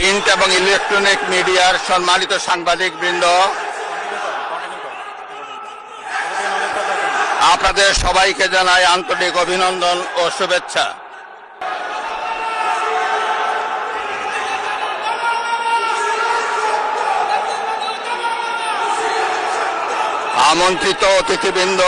Print এবং electronic মিডিয়ার সম্মানিত সাংবাদিকবৃন্দ, আপনাদের সবাইকে জানাই আন্তরিক অভিনন্দন ও শুভেচ্ছা। আমন্ত্রিত অতিথিবৃন্দ,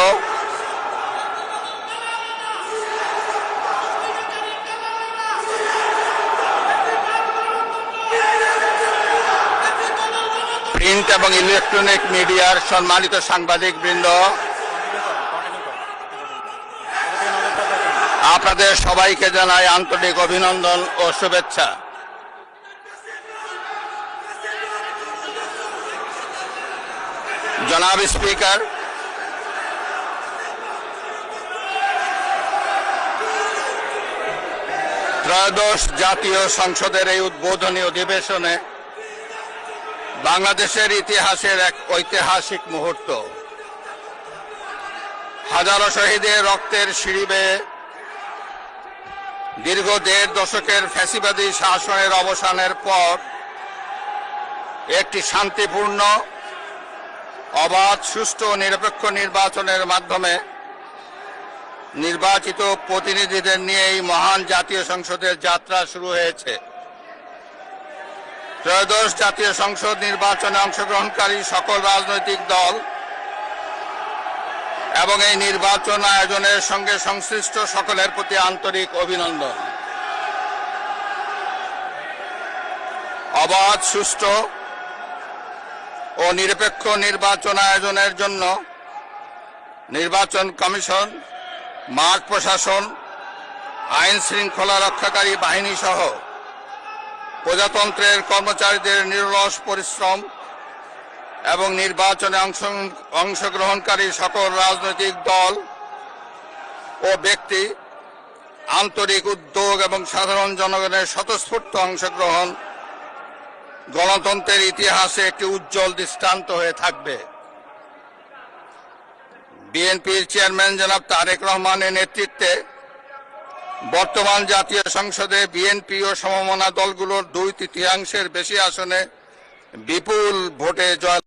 প্রিন্ট এবং ইলেকট্রনিক মিডিয়ার সম্মানিত সাংবাদিকবৃন্দ, আপনাদের সবাইকে জানাই আন্তরিক অভিনন্দন ও শুভেচ্ছা। জনাব স্পিকার, ত্রয়োদশ জাতীয় সংসদের এই উদ্বোধনী অধিবেশনে বাংলাদেশের ইতিহাসের এক ঐতিহাসিক মুহূর্ত। হাজারো শহীদের রক্তের সিঁড়ি বেয়ে দীর্ঘ ১.৫ দশকের ফ্যাসিবাদী শাসনের অবসানের পর একটি শান্তিপূর্ণ, অবাধ, সুষ্ঠু ও নিরপেক্ষ নির্বাচনের মাধ্যমে নির্বাচিত প্রতিনিধিদের নিয়ে এই মহান জাতীয় সংসদের যাত্রা শুরু হয়েছে। ত্রয়োদশ জাতীয় সংসদ নির্বাচনে অংশগ্রহণকারী সকল রাজনৈতিক দল এবং এই নির্বাচন আয়োজনের সঙ্গে সংশ্লিষ্ট সকলের প্রতি আন্তরিক অভিনন্দন। অবাধ, সুষ্ঠু ও নিরপেক্ষ নির্বাচন আয়োজনের জন্য নির্বাচন কমিশন, মাঠ প্রশাসন, আইন শৃঙ্খলা রক্ষাকারী বাহিনী সহ প্রজাতন্ত্রের কর্মচারীদের নিরলস পরিশ্রম এবং নির্বাচনে অংশগ্রহণকারী সকল রাজনৈতিক দল ও ব্যক্তি আন্তরিক উদ্যোগ এবং সাধারণ জনগণের স্বতঃস্ফূর্ত অংশগ্রহণ গণতন্ত্রের ইতিহাসে একটি উজ্জ্বল দৃষ্টান্ত হয়ে থাকবে। বিএনপির চেয়ারম্যান জনাব তারেক রহমানের নেতৃত্বে বর্তমান জাতীয় সংসদে বিএনপি ও সমমনা দলগুলোর ২/৩ বেশি আসনে বিপুল ভোটে জয়